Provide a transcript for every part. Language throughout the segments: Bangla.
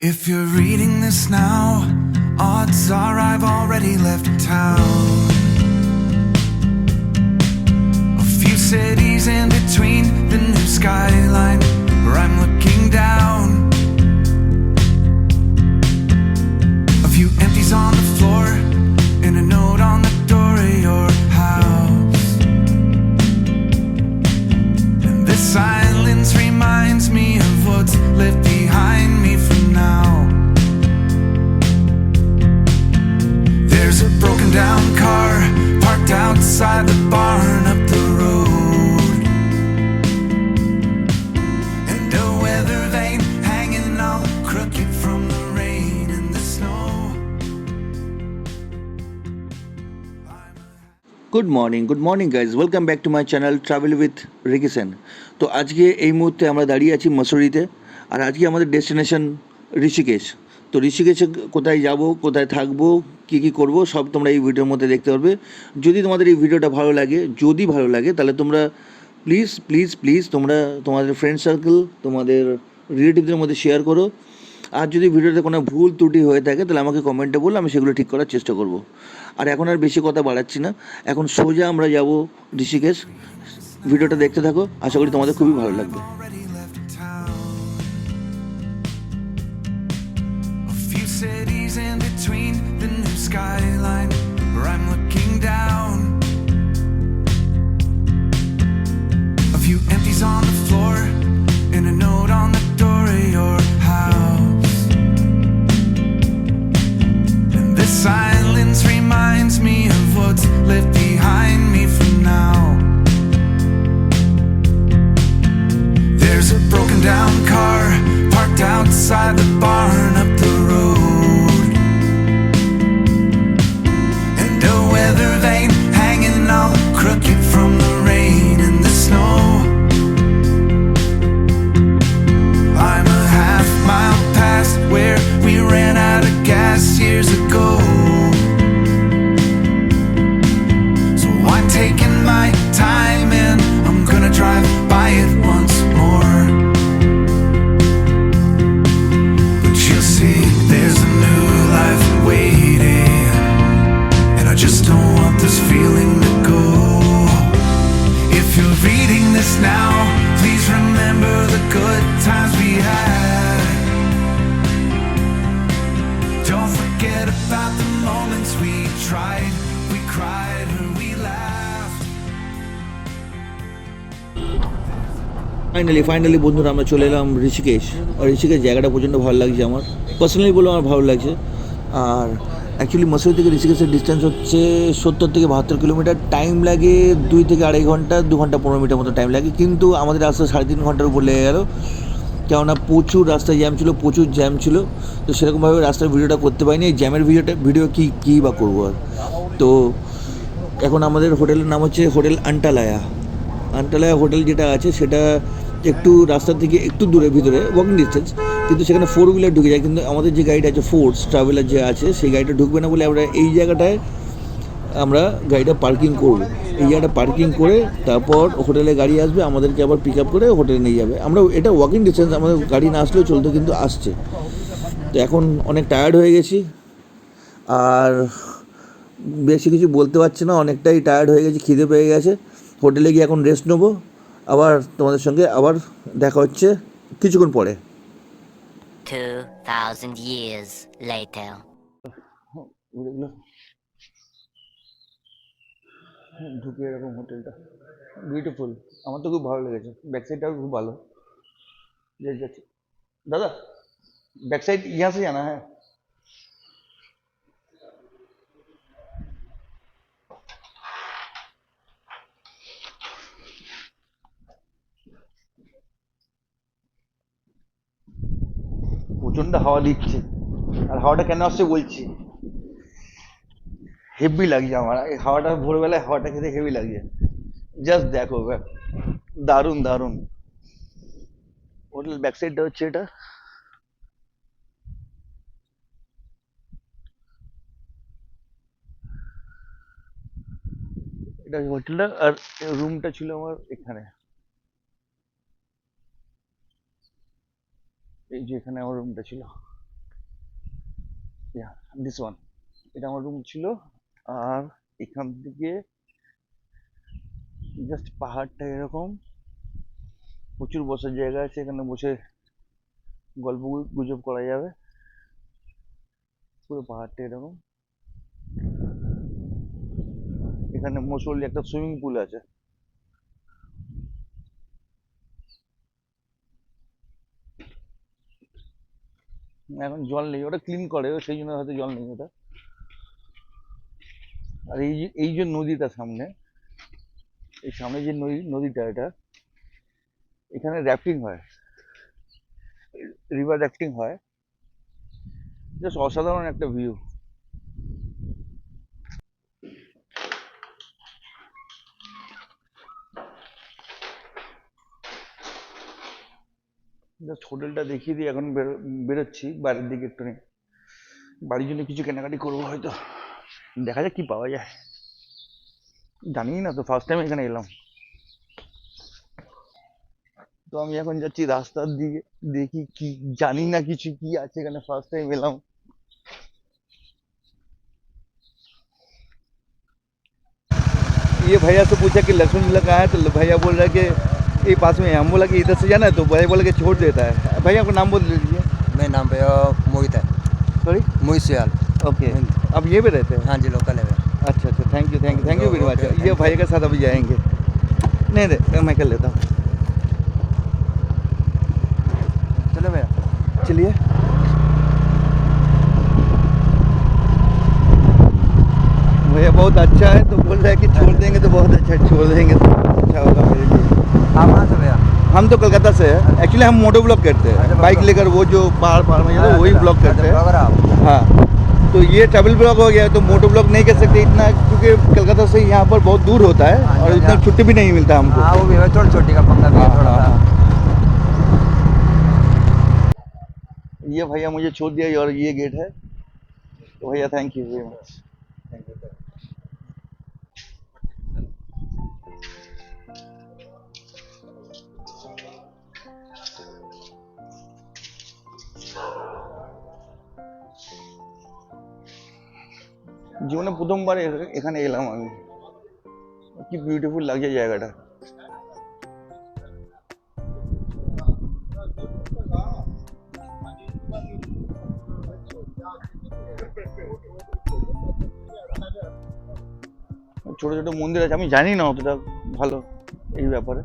If you're reading this now, odds are I've already left town. A few cities in between the new skyline where I'm looking down. A few empties on the floor and a note on the door of your house. And this silence reminds me of what's left behind me for now. There's a broken down car parked outside the barn up the road, and a weather vane hanging all crooked from the rain and the snow. Good morning guys, welcome back to my channel travel with Ricky Sen. তো আজকে এই মুহূর্তে আমরা দাঁড়িয়ে আছি মসুরিতে, আর আজকে আমাদের ডেস্টিনেশন ঋষিকেশ। তো ঋষিকেশে কোথায় যাব, কোথায় থাকবো, কী কী করব, সব তোমরা এই ভিডিওর মধ্যে দেখতে পারবে। যদি তোমাদের এই ভিডিওটা ভালো লাগে তাহলে তোমরা প্লিজ প্লিজ প্লিজ তোমরা তোমাদের ফ্রেন্ড সার্কেল, তোমাদের রিলেটিভদের মধ্যে শেয়ার করো। আর যদি ভিডিওতে কোনো ভুল ত্রুটি হয়ে থাকে তাহলে আমাকে কমেন্টে বললে আমি সেগুলো ঠিক করার চেষ্টা করব। আর এখন আর বেশি কথা বাড়াচ্ছি না, এখন সোজা আমরা যাব ঋষিকেশ। ভিডিওটা দেখতে থাকো, আশা করি তোমাদের খুবই ভালো লাগবে। Already left town. A few cities in between the new skyline where I'm looking down. A few empties on the floor and a note on the door of your house. And this silence reminds me of what's left behind me for now. There's a broken down car parked outside the barn up the road, and a weather vane hanging all crooked from the rain and the snow. I'm a half mile past where we ran out of gas years ago, so I'm taking my time and I'm gonna drive by it once more. But you'll see there's a new life waiting, and I just don't want this feeling to go. If you're reading this now, please remember the good times we had. Don't forget about the moments we tried, we cried, or we laughed. Finally বন্ধুরা, আমরা চলে এলাম ঋষিকেশ। আর ঋষিকেশ জায়গাটা প্রচণ্ড ভালো লাগছে আমার, পার্সোনালি বলে আমার ভালো লাগছে। আর অ্যাকচুয়ালি মসুরি থেকে ঋষিকেশের ডিস্টেন্স হচ্ছে 70 থেকে 72 কিলোমিটার। টাইম লাগে 2 থেকে 2.5 ঘন্টা, 2 ঘন্টা 15 মিনিটের মতো টাইম লাগে, কিন্তু আমাদের রাস্তা 3.5 ঘন্টার উপর লেগে গেল, কেননা প্রচুর রাস্তায় জ্যাম ছিল। তো সেরকমভাবে রাস্তার ভিডিওটা করতে পারিনি। এই জ্যামের ভিডিও কী বা করবো আর। তো এখন আমাদের হোটেলের নাম হচ্ছে হোটেল আন্টালায়া হোটেল যেটা আছে সেটা একটু রাস্তা থেকে একটু দূরে, ভিতরে ওয়াকিং ডিস্টেন্স, কিন্তু সেখানে 4 হুইলার ঢুকে যায়। কিন্তু আমাদের যে গাড়িটা আছে, ফোর্স ট্রাভেলার যে আছে, সেই গাড়িটা ঢুকবে না বলে আমরা এই জায়গাটায় গাড়িটা পার্কিং করব। এই জায়গাটা পার্কিং করে তারপর হোটেলে গাড়ি আসবে, আমাদেরকে আবার পিক আপ করে হোটেলে নিয়ে যাবে। আমরা এটা ওয়াকিং ডিস্টেন্স, আমাদের গাড়ি না আসলেও চলতো, কিন্তু আসছে। তো এখন অনেক টায়ার্ড হয়ে গেছি, আর বেশি কিছু বলতে পারছি না, অনেকটাই টায়ার্ড হয়ে গেছি, খিদে পেয়ে গেছে। হোটেলে গিয়ে এখন রেস্ট নেবো, আবার তোমাদের সঙ্গে আবার দেখা হচ্ছে কিছুক্ষণ পরে। 2000 years later. ঢুকে এরকম হোটেলটা বিউটিফুল, আমার তো খুব ভালো লেগেছে। ব্যাক সাইডটাও খুব ভালো। যাচ্ছি দাদা, ব্যাক সাইড ইহা সে জানা হ্যাঁ। প্রচণ্ড হাওয়া দিচ্ছে, আর হাওয়াটা কেন আসছে বলছি। হেভি লাগছে আমার এই হাওয়াটা, ভোরবেলায় হাওয়াটা খেতে হেভি লাগছে। জাস্ট দেখো, দারুণ দারুণ। হোটেল ব্যাক সাইডটা হচ্ছে এটা। এটা হোটেলটা, আর রুমটা ছিল আমার এখানে, এই যে এখানে আমার রুমটা ছিল। দিস ওয়ান, এটা আমার রুম ছিল। আর এখান থেকে জাস্ট পাহাড়টা এরকম, প্রচুর বসার জায়গা আছে, এখানে বসে গল্প গুজব করা যাবে। পুরো পাহাড়টা এরকম, এখানে মসল্লি একটা সুইমিং পুল আছে। এখন জল নেই, ওটা ক্লিন করে, সেই জন্য হয়তো জল নেই ওটা। আর এই যে নদীটা সামনে, এই সামনে যে নদীটা, এটা এখানে র্যাফটিং হয়, রিভার র্যাফটিং হয়। জাস্ট অসাধারণ একটা ভিউ। জাস্ট হোটেলটা দেখিয়ে দিয়ে এখন বেরোচ্ছি বাইরের দিকে একটু। বাড়ির জন্য কিছু কেনাকাটি করবো হয়তো, দেখা যাক কি পাওয়া যায়। জানি না তো, ফার্স্ট টাইম এখানে এলাম। তো আমি এখন যাচ্ছি রাস্তার দিকে, দেখি কি, জানি না কিছু কি আছে এখানে, ফার্স্ট টাইম এলাম। ये भैया से पूछा कि लक्ष्मण झूला कहाँ है, तो भैया बोल रहा है कि ये पास में है। हम बोला कि इधर से जाना है, तो भैया बोला कि छोड़ देता है। भैया आपका नाम बोल दीजिए। मेरा नाम भैया मोहित है। सॉरी। मोहित सियाल। ओके, अब ये भी रहते हैं? हाँ जी, लोकल है भैया। अच्छा अच्छा, thank you very much. Okay, ये भैया के साथ अभी जाएंगे। नहीं नहीं, मैं कर लेता हूँ। चलो भैया। चलिए। भैया बहुत अच्छा है, तो बोल रहा है कि छोड़ देंगे तो बहुत अच्छा, छोड़ देंगे तो अच्छा होगा मेरे लिए। आप कहाँ से भैया? हम तो कलकत्ता से है। एक्चुअली हम मोटो ब्लॉग करते हैं, अच्छा, बाइक moto लेकर वो जो पहाड़ में जाते हैं वही ब्लॉग करते हैं। ब्लॉगर आप? हाँ, तो ये ट्रैवल ब्लॉग हो गया, तो मोटो ब्लॉग नहीं कर सकते इतना, क्योंकि कलकत्ता से यहाँ पर बहुत दूर होता है हाँ, और इतना हाँ। छुट्टी भी नहीं मिलता हमको। हाँ वो भी है, थोड़ी छोटी का पंगा भी है हाँ, थोड़ा हाँ, सा। ये भैया मुझे छोड़ दिया और ये गेट है। तो भैया थैंक यू वेरी मच। জীবনে প্রথমবার এখানে এলাম আমি, কি বিউটিফুল লাগছে জায়গাটা। ছোট ছোট মন্দির আছে, আমি জানি না অতটা ভালো এই ব্যাপারে।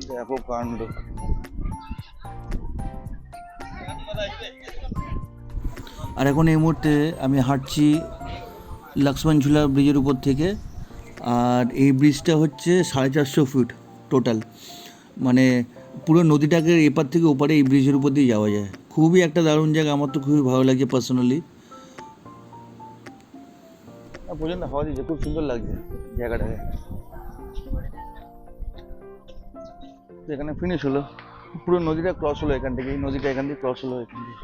দেখো কাণ্ড। আর এখন এই মুহূর্তে আমি হাঁটছি লক্ষ্মণ ঝুলা ব্রিজের উপর থেকে। আর এই ব্রিজটা হচ্ছে 450 ফুট টোটাল, মানে পুরো নদীটাকে এপার থেকে ওপারে এই ব্রিজের উপর দিয়ে যাওয়া যায়। খুবই একটা দারুণ জায়গা, আমার তো খুবই ভালো লাগছে পার্সোনালি। পর্যন্ত হাওয়া দিচ্ছে, খুব সুন্দর লাগছে জায়গাটাকে। তো এখানে ফিনিশ হলো, পুরো নদীটা ক্রস হলো এখান থেকে, এই নদীটা এখান থেকে ক্রস হলো এখান থেকে।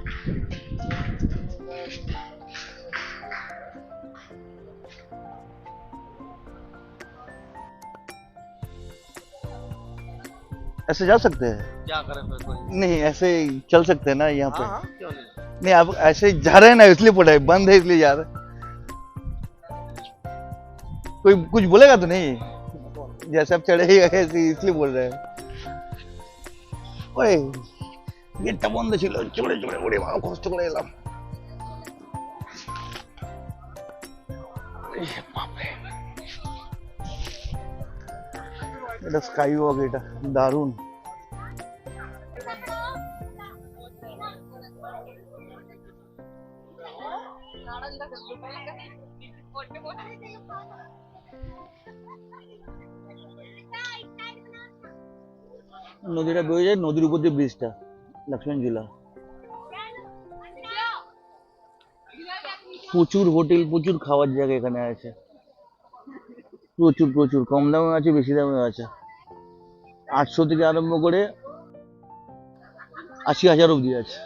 ऐसे जा सकते हैं? क्या करें फिर कोई? नहीं, ऐसे चल सकते हैं ना यहाँ पे? हाँ क्यों नहीं? नहीं, आप ऐसे जा रहे हैं ना, इसलिए पड़ा है, बंद है इसलिए जा रहे हैं। कोई कुछ बोलेगा तो नहीं? जैसे आप चढ़े ही ऐसे इसलिए बोल रहे हैं। ওই গেটটা বন্ধ ছিল, চড়ে চড়ে ওরে বাবা কষ্ট করে এলাম। এটা স্কাই ওয়াক, এটা দারুণ। নদীটা বয়ে যায়, নদীর উপর দিয়ে ব্রিজটা, লক্ষ্মণ ঝুলা। প্রচুর হোটেল, প্রচুর খাওয়ার জায়গা এখানে আছে, প্রচুর প্রচুর, কম দামে আছে, বেশি দামে আছে। 800 থেকে আরম্ভ করে 80,000 অব্দি আছে।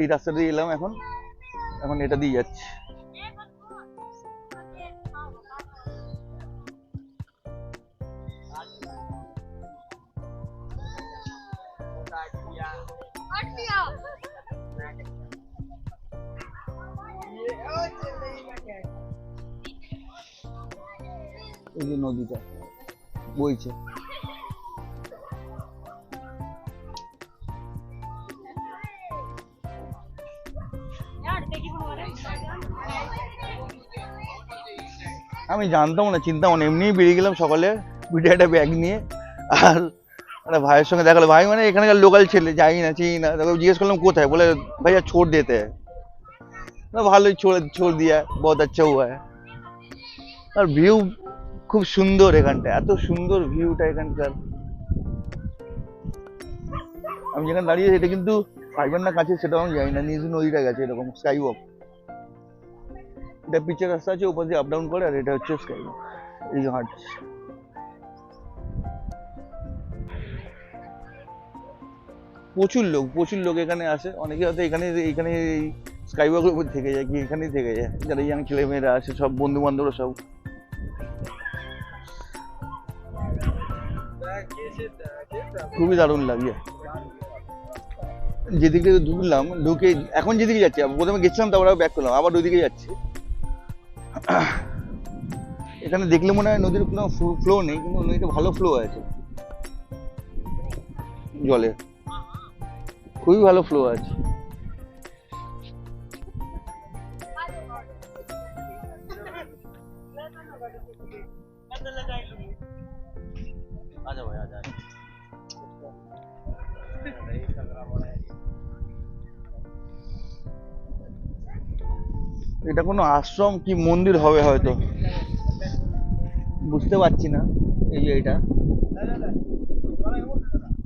এই রাস্তা দিয়ে এলাম, এখন এখন এটা দিয়ে যাচ্ছি। এই যে নদীটা বইছে। আমি জানতাম না, চিন্তাম না, এমনিই বেরিয়ে গেলাম সকালে পিঠে একটা ব্যাগ নিয়ে। আর একটা ভাইয়ের সঙ্গে দেখালো, ভাই মানে এখানকার লোকাল ছেলে, যাই না চিনি না। তাকে জিজ্ঞেস করলাম কোথায়, বলে ভাইয়া छोड़ देते हैं। না ভালোই, छोड़ दिया, बहुत अच्छा हुआ है। আর ভিউ খুব সুন্দর এখানটা, এত সুন্দর ভিউটা এখানকার। আমি যেখানে দাঁড়িয়ে এটা কিন্তু ফাইবার না কাছে সেটাও আমি জানি না, নিচু নদীটা গেছে এরকম স্কাই ওয়াক। এটা পিচের রাস্তা আছে, ওপর দিয়ে আপ ডাউন করে, আর এটা হচ্ছে স্কাই ওয়াক। এই যে হাঁটছে প্রচুর লোক এখানে আসে। অনেকে হয়তো এখানে এই স্কাই ওয়াকের উপর থেকে যায়, কি এখানেই থেকে যায়, যারা ইয়াং ছেলে মেয়েরা আসে, সব বন্ধু বান্ধবরা সব। খুবই দারুণ লাগে। যেদিকে ঢুকলাম, ঢুকে এখন যেদিকে যাচ্ছি, প্রথমে গেছিলাম তারপর ব্যাক করলাম, আবার ওইদিকে যাচ্ছি। এখানে দেখলে মনে হয় নদীর কোনো ফ্লো নেই, কিন্তু নদীতে ভালো ফ্লো আছে জলের, খুবই ভালো ফ্লো আছে। এটা কোনো আশ্রম কি মন্দির হবে হয়তো, বুঝতে পারছি না। এই যে এটা,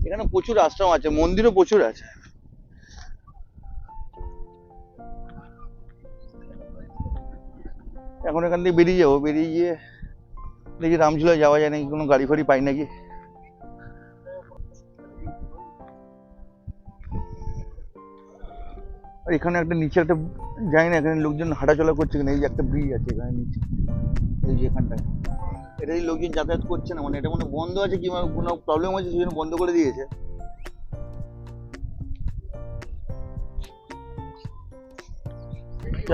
এখানে প্রচুর আশ্রম আছে, মন্দিরও প্রচুর আছে। এখন এখান থেকে বেরিয়ে যাবো, বেরিয়ে গিয়ে দেখি রামঝুলায় যাওয়া যায় নাকি, কোনো গাড়ি ফাড়ি পাই নাকি। আর এখানে একটা নিচে একটা, জানি না এখানে লোকজন হাঁটাচলা করছে কিনা। এই যে একটা ব্রিজ আছে এখানে নিচে, এই যে এখানটায়, এটাই লোকজন যাতায়াত করছে না, মানে এটা মানে বন্ধ আছে, কি কোনো প্রবলেম হয়েছে সেই জন্য বন্ধ করে দিয়েছে।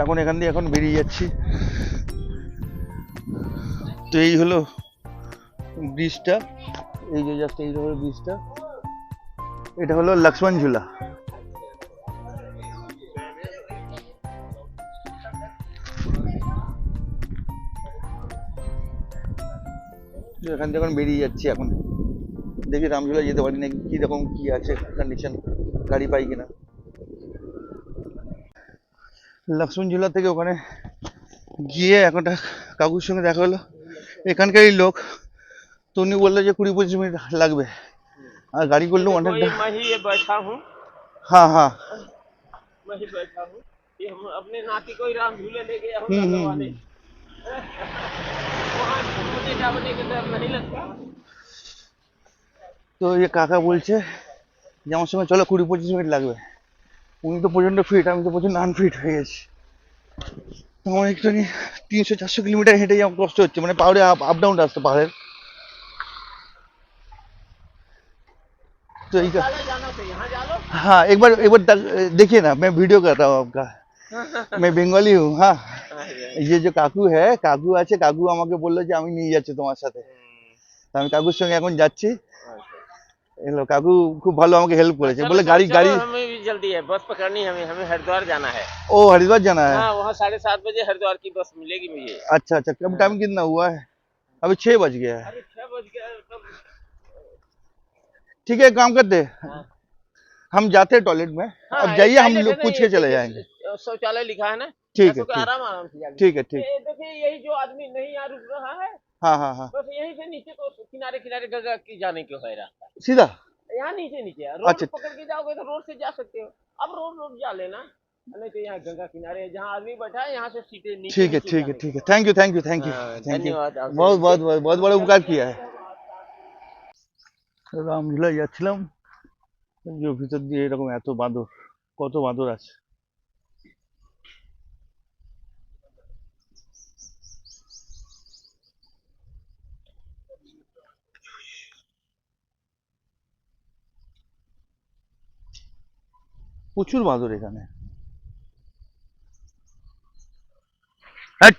এখন এখান দিয়ে এখন বেরিয়ে যাচ্ছি। তো এই হলো ব্রিজটা, এই যে জাস্ট এই হলো ব্রিজটা, এটা হলো লক্ষ্মণ ঝুলা। এখান থেকে এখন বেরিয়ে যাচ্ছি। এখন দেখি রামঝুলা যেতে পারি নাকি, কি রকম কি আছে কন্ডিশন, গাড়ি পাই কিনা। লক্ষ্মণ ঝুলা থেকে ওখানে গিয়ে এখন কাকুর সঙ্গে দেখা হলো, এখানকারই লোক। তো উনি বললো যে 20-25 মিনিট লাগবে, আর গাড়ি করলেও অনেকটা। हाँ हाँ हम अपने नाती को ही राम झूले ले गया हूँ करवाने। वहाँ मुझे जाने के डर नहीं लगता। তো এই কাকা বলছে যে আমার সঙ্গে চলো 20-25 মিনিট লাগবে। উনি তো প্রচন্ড ফিট, আমি তো প্রচন্ড আনফিট হয়ে গেছি। আমার একটুখানি 300-400 কিলোমিটার হেঁটে যাওয়া কষ্ট হচ্ছে, মানে পাহাড়ে আপ ডাউন রাস্তা পাহাড়ের। तो जाना चाहिए, यहाँ जा लो। हाँ एक बार देखिए ना, मैं वीडियो कर रहा हूँ आपका। मैं बंगाली हूँ। हाँ ये जो কাকু है, কাকু আছে, কাকু আমাকে বললো যে আমি নিয়ে যাচ্ছি তোমার সাথে। তো আমি কাকুর সঙ্গে এখন যাচ্ছি। এলো কাকু খুব ভালো আমাকে হেল্প করেছে, বলে গাড়ি हमें भी जल्दी है, बस पकड़नी है, हमें हरिद्वार जाना है। ओ हरिद्वार जाना है। हाँ वहाँ 7:30 बजे हरिद्वार की बस मिलेगी मुझे। अच्छा अच्छा, कब टाइम कितना हुआ है? अभी 6 बज गया है। अरे 6 बज गया तब। ठीक है, काम करते हैं, हम जाते हैं टॉयलेट में। अब जाइए, हम लोग पूछ के चले जाएंगे। शौचालय लिखा है ना, ठीक है, आराम से जाएंगे। ठीक है, ठीक। देखिए यही जो आदमी नहीं यहाँ रुक रहा है, हाँ हाँ हाँ, बस यहीं से नीचे तो किनारे किनारे गंगा की जाने को है रास्ता। सीधा यहाँ नीचे रोड अच्छा। पकड़ के जाओगे तो रोड से जा सकते हो। अब रोड जा लेना, नहीं तो यहाँ गंगा किनारे है, जहाँ आदमी बैठा है यहाँ से सीधे नीचे। ठीक है, ठीक है, ठीक है। Thank you, thank you, thank you, हाँ, थैंक यू। धन्यवाद आपसे। बहुत बहुत बहुत बहुत बड़ा उपकार किया है। রামঝুলা যাচ্ছিলাম, যে ভিতর দিয়ে এরকম এত বাঁদর, কত বাঁদর আছে। প্রচুর বাঁদর এখানে। হ্যাট!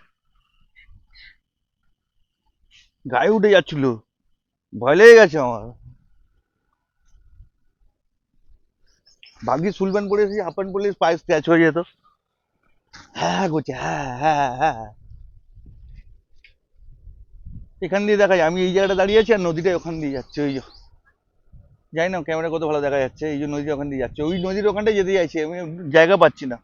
গায়ে উঠে যাচ্ছিল, ভয় লেগে গেছে আমার। ভাগ্যি ফুল প্যান্ট পরে এসেছি, হাফ প্যান্ট পরলে পায়ে স্ক্র্যাচ হয়ে যেত। হ্যাঁ হ্যাঁ করছে, হ্যাঁ হ্যাঁ হ্যাঁ হ্যাঁ। এখান দিয়ে দেখা যায়, আমি এই জায়গাটা দাঁড়িয়ে আছি আর নদীটা ওখান দিয়ে যাচ্ছে, ওই যে জানি না ক্যামেরা কত ভালো দেখা যাচ্ছে, এই যে নদীটা ওখান দিয়ে যাচ্ছে, ওই নদীর ওখানটায় যেতে চাইছি, আমি জায়গা পাচ্ছি না।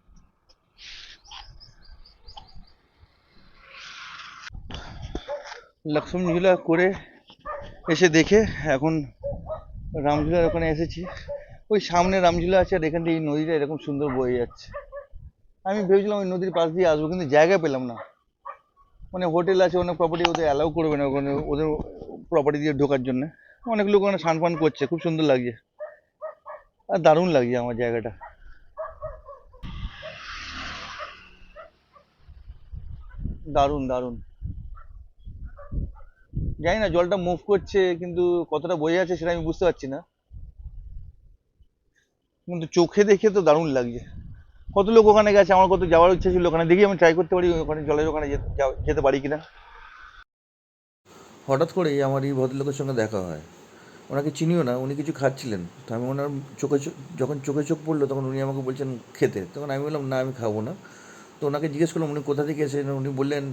লক্ষ্মণঝুলা করে এসে দেখে এখন রামঝুলার ওখানে এসেছি। ওই সামনে রামঝুলা আছে আর এখান থেকে এই নদীটা এরকম সুন্দর বয়ে যাচ্ছে। আমি ভেবেছিলাম ওই নদীর পাশ দিয়ে আসবো, কিন্তু জায়গা পেলাম না। মানে হোটেল আছে, অনেক প্রপার্টি ওদের অ্যালাউ করবে না ওখানে, ওদের প্রপার্টি দিয়ে ঢোকার জন্য। অনেক লোক ওখানে স্নান ফান করছে, খুব সুন্দর লাগছে আর দারুণ লাগছে আমার জায়গাটা। দারুণ দারুণ। জানি না জলটা মুভ করছে, কিন্তু কতটা বয়ে আছে সেটা আমি বুঝতে পারছি না, কিন্তু চোখে দেখে তো দারুণ লাগছে। কত লোক ওখানে গেছে, আমার কত যাওয়ার ইচ্ছা ছিল ওখানে, দেখি আমি ট্রাই করতে পারি ওখানে জলের ওখানে যেতে পারি কিনা। হঠাৎ করেই আমার এই ভদ্রলোকের সঙ্গে দেখা হয়। ওনাকে চিনিও না, উনি কিছু খাচ্ছিলেন, তো আমি ওনার যখন চোখে চোখ পড়লো তখন উনি আমাকে বলছেন খেতে, তখন আমি বললাম না আমি খাবো না। তো ওনাকে জিজ্ঞেস করলাম উনি কোথা থেকে এসেছেন, উনি বললেন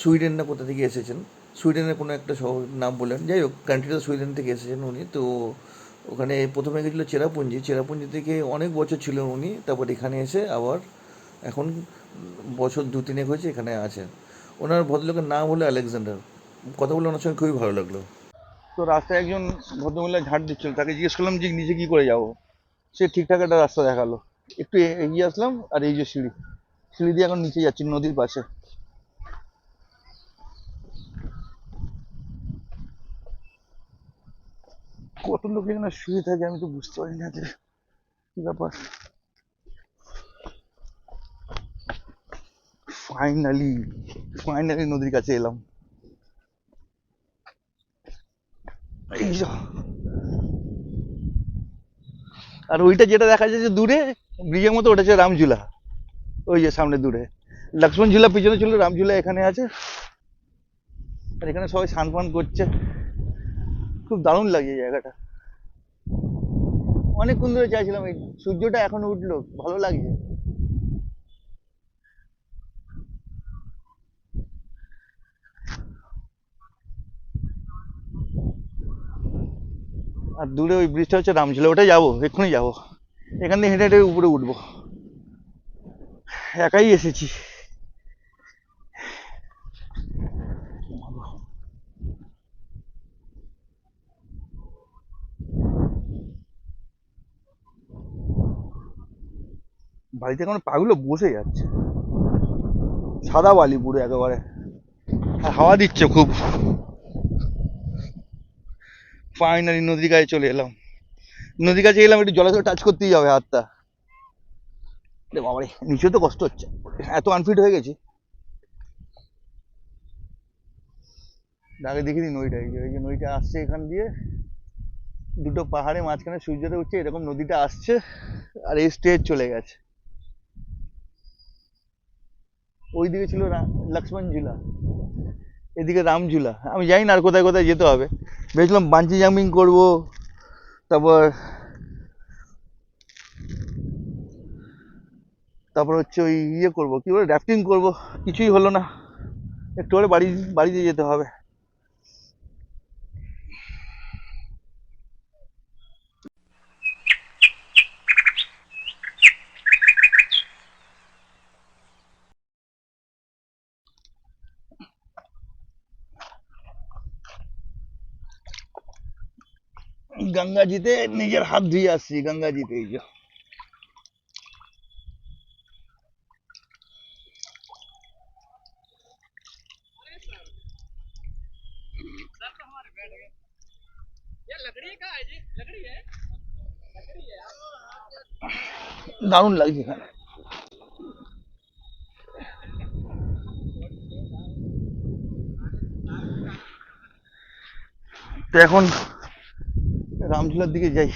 সুইডেন না কোথা থেকে এসেছেন, সুইডেনের কোনো একটা শহর নাম বললেন, যাই হোক কান্ট্রিটা সুইডেন থেকে এসেছেন উনি। তো ওখানে প্রথমে গেছিলো চেরাপুঞ্জি থেকে অনেক বছর ছিল উনি, তারপর এখানে এসে আবার এখন বছর 2-3 হয়েছে এখানে আছেন। ওনার ভদ্রলোকের নাম হলো আলেকজান্ডার। কথা বলে ওনার সঙ্গে খুবই ভালো লাগলো। তো রাস্তায় একজন ভদ্রমহিলা ঝাঁট দিচ্ছিল, তাকে জিজ্ঞেস করলাম যে নিচে কি করে যাবো। সে ঠিকঠাক একটা রাস্তা দেখালো, একটু এগিয়ে আসলাম আর এই যে সিঁড়ি, সিঁড়ি দিয়ে এখন নিচে যাচ্ছি নদীর পাশে। কত লোক এখানে শুয়ে থাকে আমি তো বুঝতে পারি না যে কি ব্যাপার। ফাইনালি ফাইনালি নদীর কাছে এলাম। এই যে, আর ওইটা যেটা দেখা যাচ্ছে দূরে ব্রিজের মতো, ওটা হচ্ছে রামঝুলা। ওই যে সামনে দূরে লক্ষ্মণ ঝুলা, পিছনে ছিল রামঝুলা, এখানে আছে। আর এখানে সবাই স্নান ফান করছে, খুব দারুণ লাগছে জায়গাটা। অনেকক্ষণ ধরে চাইছিলাম, এই সূর্যটা এখন উঠলো, ভালো লাগছে। আর দূরে ওই ব্রিজটা হচ্ছে রামঝুলা, ওটাই যাবো, এক্ষুনি যাবো। এখান থেকে হেঁটে হেঁটে উপরে উঠবো, একাই এসেছি। বাড়িতে এখন পাগুলো বসে যাচ্ছে, সাদা বালি পুরো একেবারে, আর হাওয়া দিচ্ছে খুব। ফাইনালি নদীর কাছে চলে এলাম। নদীর কাছে এলাম, একটু জলের সাথে টাচ করতেই হবে হাতটা। বাবারে নিচে তো কষ্ট হচ্ছে, এত আনফিট হয়ে গেছি। আগে দেখিনি নদীটা, এই যে নদীটা আসছে এখান দিয়ে, দুটো পাহাড়ের মাঝখানে সূর্যটা উঠছে, এরকম নদীটা আসছে আর এই স্টেজ চলে গেছে। ওইদিকে ছিল লক্ষ্মণ ঝুলা, এদিকে রামঝুলা। আমি জানি না আর কোথায় কোথায় যেতে হবে। ভেবেছিলাম বাঞ্জি জাম্পিং করবো, তারপর তারপর হচ্ছে ওই ইয়ে করবো, কি বলে র্যাফটিং করবো, কিছুই হলো না। একটু করে বাড়িতে যেতে হবে। গঙ্গাজিতে নিজের হাত ধুয়ে আসছি, গঙ্গাজিতে এই যে। দারুণ লাগছে এখানে। তো এখন রামঝুলার দিকে যাই।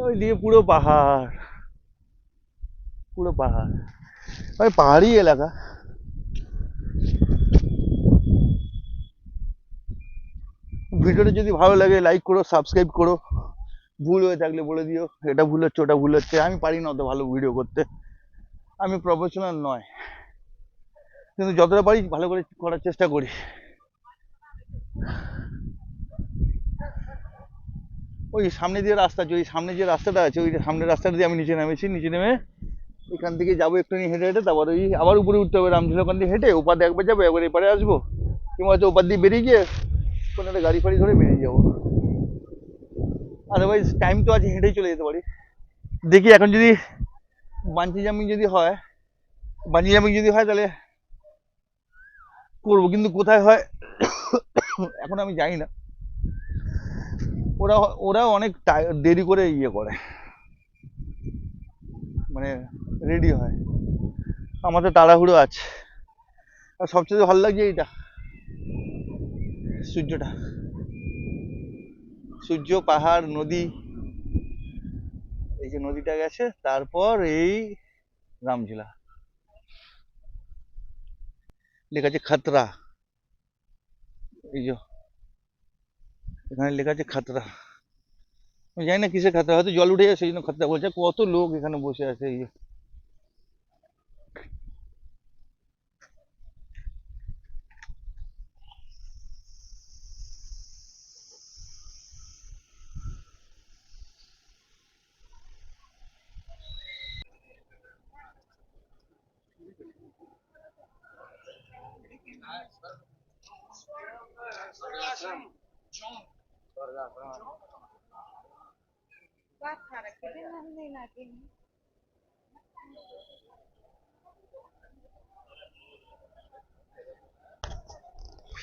ওই দিয়ে পুরো পাহাড়, পুরো পাহাড়, মানে পাহাড়ি এলাকা। ভিডিওটা যদি ভালো লাগে লাইক করো, সাবস্ক্রাইব করো। ভুল হয়ে থাকলে বলে দিও, এটা ভুল হচ্ছে ওটা ভুল হচ্ছে। আমি পারি না অত ভালো ভিডিও করতে, আমি প্রফেশনাল নয়, কিন্তু যতটা পারি ভালো করে করার চেষ্টা করি। ওই সামনে দিয়ে রাস্তা আছে, ওই সামনে যে রাস্তাটা আছে, ওই সামনের রাস্তাটা দিয়ে আমি নিচে নেমেছি। নিচে নেমে এখান থেকে যাবো একটুখানি হেঁটে হেঁটে, তারপর ওই আবার উপরে উঠতে হবে রামঝুলা। ওখান দিয়ে হেঁটে ওপার দিয়ে একবার যাবো, একবার এপারে আসবো, কিংবা হয়তো ওপার দিয়ে বেরিয়ে গিয়ে কোনো একটা গাড়ি ফাড়ি ধরে বেরিয়ে যাবো। আদারওয়াইজ টাইম তো আছে, হেঁটেই চলে যেতে পারি। দেখি এখন যদি বাঞ্জি জাম্পিং যদি হয়, তাহলে করবো, কিন্তু কোথায় হয় এখন আমি জানি না। ওরা অনেক দেরি করে ইয়ে করে, মানে রেডি হয়। আমাদের তাড়াহুড়ো আছে। আর সবচেয়ে ভালো লাগছে এইটা, সূর্যটা, সূর্য, পাহাড়, নদী। এই যে নদীটা গেছে, তারপর এই রামঝুলা, লেখা আছে খতরা। এই যে এখানে লেখা আছে খতরা। আমি জানি না কিসের খতরা, হয়তো জল উঠে যায় সেই জন্য খতরা বলছে। কত লোক এখানে বসে আছে। এই যে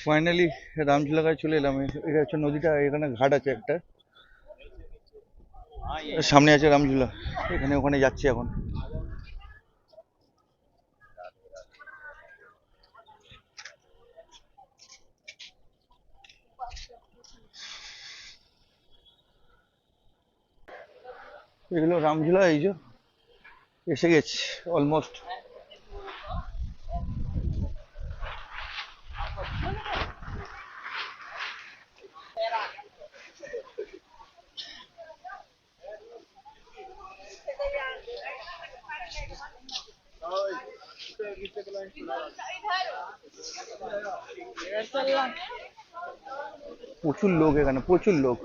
ফাইনালি রামঝুলাগায় চলে এলাম। এটা হচ্ছে নদীটা, এখানে ঘাট আছে একটা, সামনে আছে রামঝুলা। এখানে ওখানে যাচ্ছি এখন। এগুলো রামঝুলা, এই যে এসে গেছি অলমোস্ট। প্রচুর লোক এখানে, প্রচুর লোক।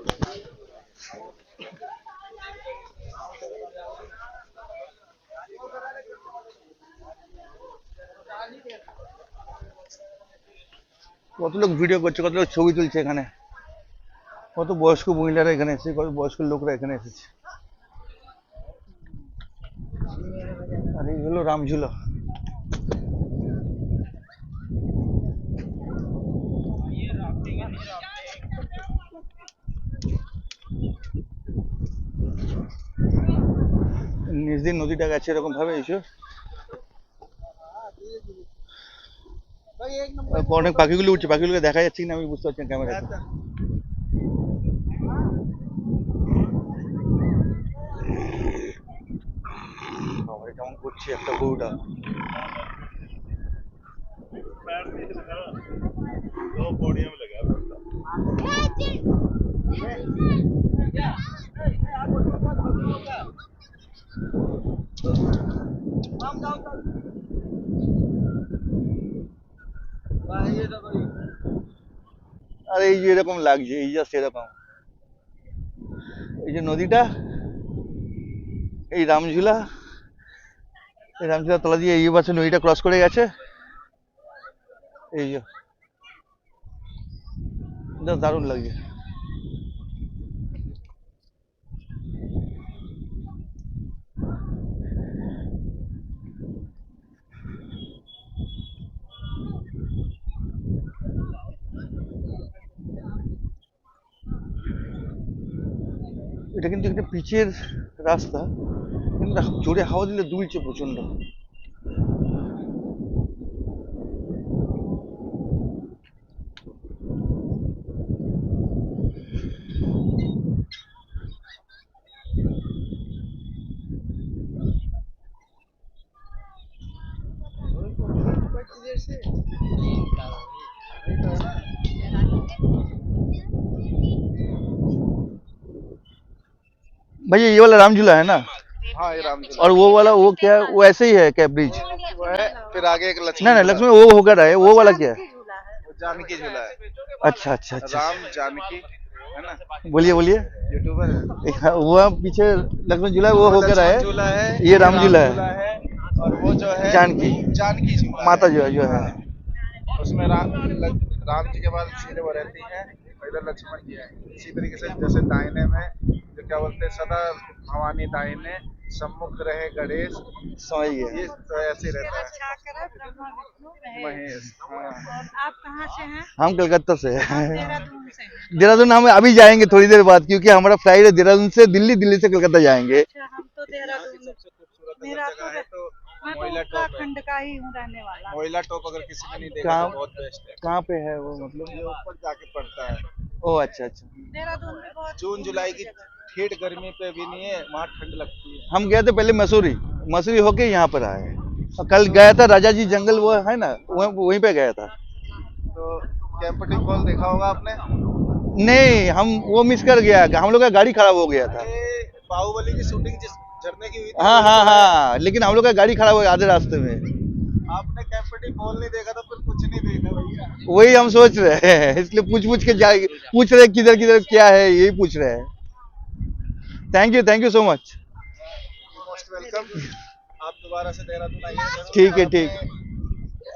কত লোক ভিডিও করছে, কত লোক ছবি তুলছে এখানে। কত বয়স্ক মহিলারা এখানে এসেছে, কত বয়স্ক লোকরা এখানে এসেছে। আর এই হলো রামঝুলা। নিচ দিয়ে নদীটা গেছে এরকম ভাবে। এসো, অনেক পাখিগুলো উঠছে, পাখিগুলোকে দেখা যাচ্ছে কিনা আমি বুঝতে পারছি না ক্যামেরাতে। কেমন করছে একটা গরুটা। আর এই যে এরকম লাগছে, এই জাস্ট এরকম। এই যে নদীটা, এই রামঝুলা, এই রামঝুলা তলা দিয়ে এই পাশে নদীটা ক্রস করে গেছে। এই যে দারুণ লাগছে। এটা কিন্তু একটা পিচের রাস্তা, কিন্তু জোরে হাওয়া দিলে দুলছে প্রচন্ড। भैया ये वाला राम झूला है ना? हाँ ये राम झूला और वो वाला वो क्या है? वो ऐसे ही है क्या ब्रिज? वो है, फिर आगे एक लक्ष्मण नहीं नहीं, झूला, लक्ष्मण वो होकर है, वो वाला क्या है? वो जानकी झूला है। अच्छा अच्छा अच्छा, राम जानकी है ना, बोलिए बोलिए। यूट्यूबर है। वो पीछे लक्ष्मण झूला है, वो होकर लक्ष्मण है, झूला है, ये राम झूला है, है। और वो जो है जानकी जानकी झूला माता है। जो है। उसमें राम जी के बाद सीधे वो रहती है, और इधर लक्ष्मण जी है। इसी तरीके से जैसे दाहिने में जो क्या बोलते हैं, सदा भवानी दाहिने, सम्मुख रहे गणेश, समझ गए। ये तो ऐसे ही रहता है। अच्छा करे ब्रह्मा विष्णु महेश। महेश, हाँ। और आप कहाँ से हैं? हम कलकत्ता से हैं। देहरादून से हैं। देहरादून हम अभी जाएंगे थोड़ी देर बाद, क्योंकि हमारा फ्लाइट है देहरादून से दिल्ली, दिल्ली से कलकत्ता जाएंगे। अच्छा, हम तो देहरादून, सबसे खूबसूरत मेरा अगर जगह है तो मैं तो मोइला टॉप है। उत्तराखंड का ही हूँ रहने वाला। मोइला टॉप अगर किसी ने नहीं देखा कहाँ? तो बहुत बेस्ट है। कहाँ पे है वो, मतलब? ये ऊपर जाके पड़ता है। ओ अच्छा अच्छा। देहरादून में बहुत जून जुलाई की ठेठ गर्मी पे भी नहीं है, वहाँ ठंड लगती है। हम गए थे पहले मसूरी, मसूरी होके यहाँ पर आए। और कल गया था राजा जी जंगल, वो है ना, वहीं पे गया था। तो कैंपटी फॉल देखा होगा आपने? नहीं, हम वो मिस कर गया, हम लोग का गाड़ी खराब हो गया था। ये बाहुबली की शूटिंग जिस झरने की हुई थी, हाँ हाँ हाँ, लेकिन हम लोग का गाड़ी खराब हो गया आधे रास्ते में। आपने कैंपटी फॉल नहीं देखा तो फिर कुछ नहीं देखा भैया। वही हम सोच रहे हैं, इसलिए पूछ के जाए, पूछ रहे किधर किधर क्या है, यही पूछ रहे हैं। Thank you so much. Most welcome. आप दोबारा से देहरादून आइए। ठीक है, ठीक,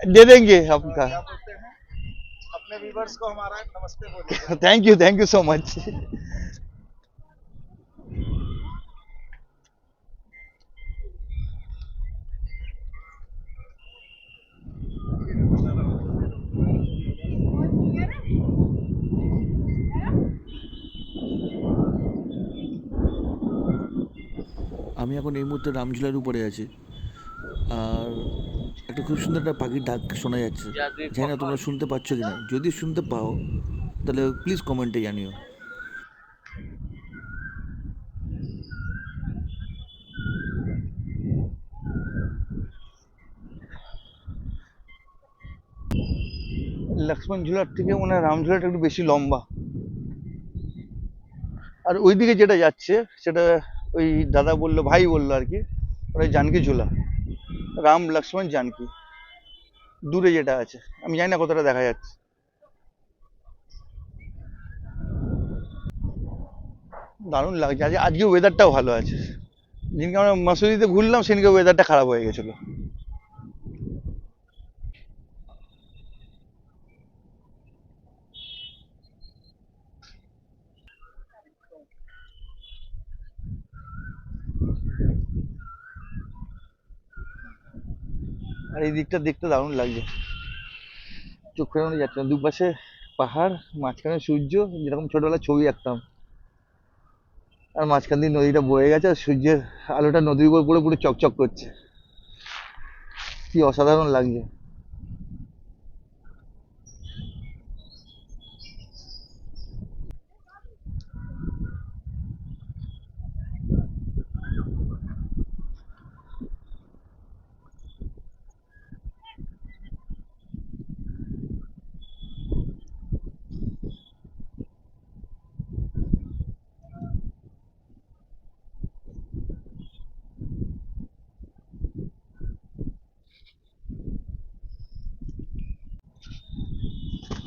दे देंगे आपका। क्या बोलते हैं, अपने व्यूवर्स को हमारा नमस्ते बोलिए। Thank you so much. আমি এখন এই মুহূর্তে রামঝুলার উপরে আছি, আর একটা খুব সুন্দর একটা পাখির ডাক শোনা যাচ্ছে। জানি না তোমরা শুনতে পাচ্ছ কিনা, যদি শুনতে পাও তাহলে প্লিজ কমেন্টে জানিও। লক্ষ্মণ ঝুলার থেকে মনে হয় রামঝুলাটা একটু বেশি লম্বা। আর ওইদিকে যেটা যাচ্ছে সেটা ওই দাদা বললো, ভাই বললো আর কি, ওটা জানকী ঝুলা, রাম লক্ষ্মণ জানকী দূরে যেটা আছে। আমি জানি না কতটা দেখা যাচ্ছে। দারুণ লাগছে, আজকে ওয়েদারটাও ভালো আছে। যেদিনকে আমরা মসুরিতে ঘুরলাম সেদিনকে ওয়েদারটা খারাপ হয়ে গেছিলো। আর এই দিকটা দেখতে দারুণ লাগছে, চোখ ফেরানো যাচ্ছে না। দুপাশে পাহাড়, মাঝখানে সূর্য, যেরকম ছোটবেলায় ছবি আঁকতাম। আর মাঝখান দিয়ে নদীটা বয়ে গেছে, আর সূর্যের আলোটা নদীর উপর পুরো পুরো চকচক করছে, কি অসাধারণ লাগছে।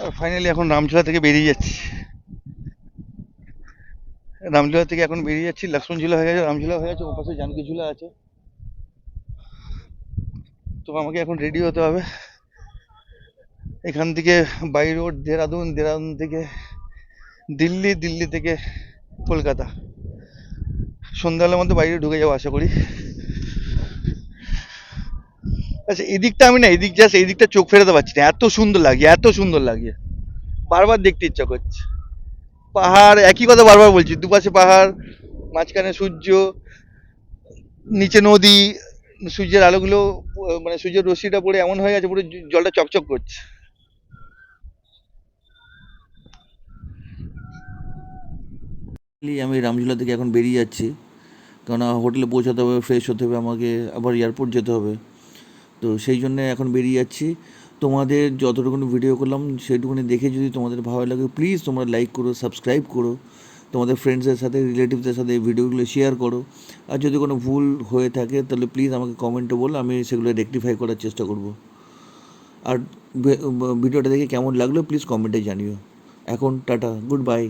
আর ফাইনালি এখন রামঝুলা থেকে বেরিয়ে যাচ্ছি। রামঝুলা থেকে এখন বেরিয়ে যাচ্ছি, লক্ষ্মণ ঝুলা হয়ে গেছে, রামঝুলা হয়ে গেছে, ওপাশে জানকী ঝুলা আছে। তো আমাকে এখন রেডি হতে হবে। এখান থেকে বাই রোড দেহরাদুন, দেহরাদুন থেকে দিল্লি, দিল্লি থেকে কলকাতা। সন্ধ্যাবেলার মধ্যে বাইরে ঢুকে যাবো আশা করি। আচ্ছা, এদিকটা আমি না, এদিক জাস্ট এই দিকটা চোখ ফেরাতে পারছি না, এত সুন্দর লাগছে, এত সুন্দর লাগছে, বারবার দেখতে ইচ্ছা করছে। পাহাড়, একই কথা বারবার বলছি, দুপাশে পাহাড়, মাঝখানে সূর্য, নিচে নদী, সূর্যের আলোগুলো মানে সূর্যের রশ্মিটা পড়ে এমন হয়ে গেছে পুরো জলটা চকচক করছে। আমি রামঝুলা থেকে এখন বেরিয়ে যাচ্ছি, কারণ হোটেলে পৌঁছাতে হবে, ফ্রেশ হতে হবে, আমাকে আবার এয়ারপোর্ট যেতে হবে। তো সেই জন্যে এখন বেরিয়ে যাচ্ছি। তোমাদের যতটুকুনি ভিডিও করলাম সেইটুকুনি দেখে যদি তোমাদের ভালো লাগে প্লিজ তোমরা লাইক করো, সাবস্ক্রাইব করো, তোমাদের ফ্রেন্ডসদের সাথে, রিলেটিভসদের সাথে এই ভিডিওগুলো শেয়ার করো। আর যদি কোনো ভুল হয়ে থাকে তাহলে প্লিজ আমাকে কমেন্টে বলো, আমি সেগুলো রেকটিফাই করার চেষ্টা করব। আর ভিডিওটা দেখে কেমন লাগলো প্লিজ কমেন্টে জানিও। এখন টাটা, গুড বাই।